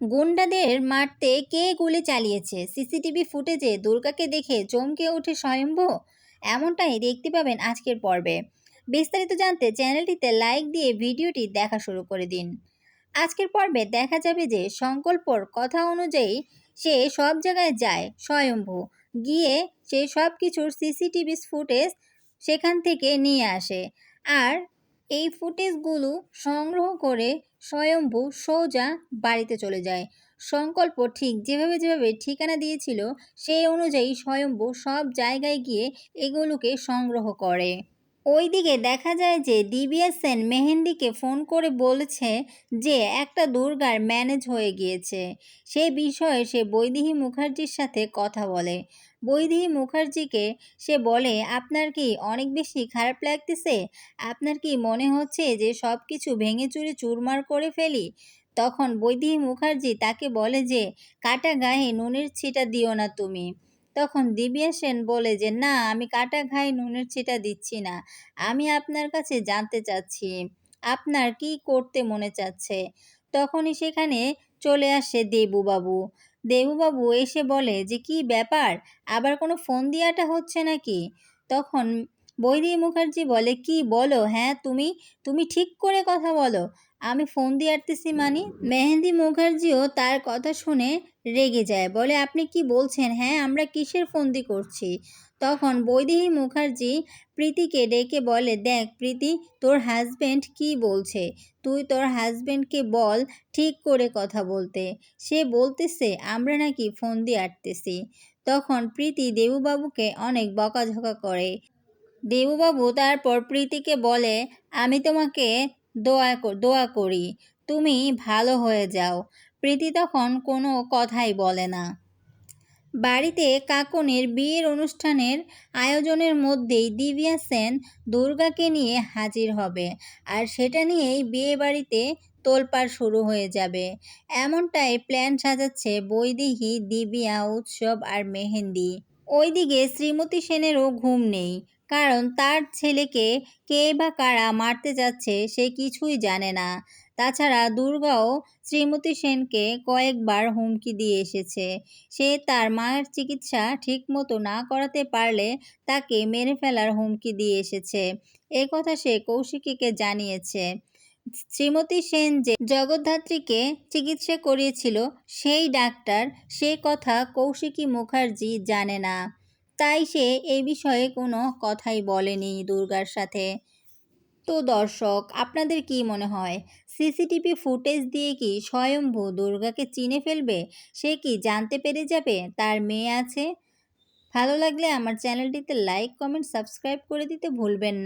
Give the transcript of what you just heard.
গুন্ডাদের মারতে কে গুলি চালিয়েছে? সিসিটিভি ফুটেজে দুর্গাকে দেখে চমকে ওঠে স্বয়ম্ভু। এমনটাই দেখতে পাবেন আজকের পর্বে। বিস্তারিত জানতে চ্যানেলটিতে লাইক দিয়ে ভিডিওটি দেখা শুরু করে দিন। আজকের পর্বে দেখা যাবে যে সংকল্পর কথা অনুযায়ী সে সব জায়গায় যায় স্বয়ম্ভু, গিয়ে সে সব কিছুর সিসিটিভি ফুটেজ সেখান থেকে নিয়ে আসে। আর এই ফুটেজগুলো সংগ্রহ করে স্বয়ম্ভু সোজা বাড়িতে চলে যায়। সংকল্প ঠিক যেভাবে ঠিকানা দিয়েছিল সেই অনুযায়ী স্বয়ম্ভু সব জায়গায় গিয়ে এগুলোকে সংগ্রহ করে। ওইদিকে দেখা যায় যে দিব্যা সেন মেহেন্দিকে ফোন করে বলেছে যে একটা দুর্গার ম্যানেজ হয়ে গিয়েছে। সে বিষয়ে সে বৈদেহী মুখার্জির সাথে কথা বলে। বৈদেহী মুখার্জিকে সে বলে, আপনার কি অনেক বেশি খারাপ লাগতেছে? আপনার কি মনে হচ্ছে যে সব কিছু ভেঙে চুরে চুরমার করে ফেলি? তখন বৈদেহী মুখার্জি তাকে বলে যে কাটা গায়ে নুনের ছিটা দিও না তুমি। তখন দিব্যা সেন বলে যে না, আমি কাটা ঘায়ে নুনের ছিটা দিচ্ছি না। আমি আপনার কাছে জানতে চাচ্ছি আপনার কি করতে মনে চাচ্ছে। তখনই সেখানে চলে আসে দেবুবাবু। দেবুবাবু এসে বলে যে কি ব্যাপার, আবার কোনো ফোন দিয়াটা হচ্ছে নাকি? তখন বৈদেহী মুখার্জি বলে, কি বলো? হ্যাঁ, তুমি তুমি ঠিক করে কথা বলো। আমি ফোন দিয়ে আসতেছি মানে? মেহেন্দি মুখার্জিও তার কথা শুনে রেগে যায়, বলে আপনি কি বলছেন? হ্যাঁ, আমরা কিসের ফন্দি করছি? তখন বৈদেহী মুখার্জি প্রীতিকে ডেকে বলে, দেখ প্রীতি, তোর হাজবেন্ড কি বলছে, তুই তোর হাজবেন্ডকে বল ঠিক করে কথা বলতে। সে বলতেছে আমরা নাকি ফোন দিয়ে আটতেছি। তখন প্রীতি দেবুবাবুকে অনেক বকাঝকা করে। দেবুবাবু তারপর প্রীতিকে বলে, আমি তোমাকে দোয়া করি তুমি ভালো হয়ে যাও। প্রীতি তখন কোনো কথাই বলে না। বাড়িতে কাকনের বিয়ের অনুষ্ঠানের আয়োজনের মধ্যেই দিব্যা সেন দুর্গাকে নিয়ে হাজির হবে, আর সেটা নিয়েই বিয়ে বাড়িতে তোলপাড় শুরু হয়ে যাবে। এমনটাই প্ল্যান সাজাচ্ছে বৈদেহী, দিব্যা, উৎসব আর মেহেন্দি। ওইদিকে শ্রীমতী সেনেরও ঘুম নেই, কারণ তার ছেলেকে কে বা কারা মারতে যাচ্ছে সে কিছুই জানে না। তাছাড়া দুর্গাও শ্রীমতী সেনকে কয়েকবার হুমকি দিয়ে এসেছে। সে তার মায়ের চিকিৎসা ঠিকমতো না করাতে পারলে তাকে মেরে ফেলার হুমকি দিয়ে এসেছে। এ কথা সে কৌশিকীকে জানিয়েছে। শ্রীমতী সেন যে জগদ্ধাত্রীকে চিকিৎসা করিয়েছিল সেই ডাক্তার, সে কথা কৌশিকী মুখার্জি জানে না। তাই সে এ বিষয়ে কোনো কথাই বলেনি দুর্গার সাথে। তো দর্শক, আপনাদের কি মনে হয়, সিসিটিভি ফুটেজ দিয়ে কি স্বয়ম্ভু দুর্গাকে চিনে ফেলবে? সে কি জানতে পেরে যাবে তার মেয়ে আছে? ভালো লাগলে আমার চ্যানেলটিতে লাইক, কমেন্ট, সাবস্ক্রাইব করে দিতে ভুলবেন না।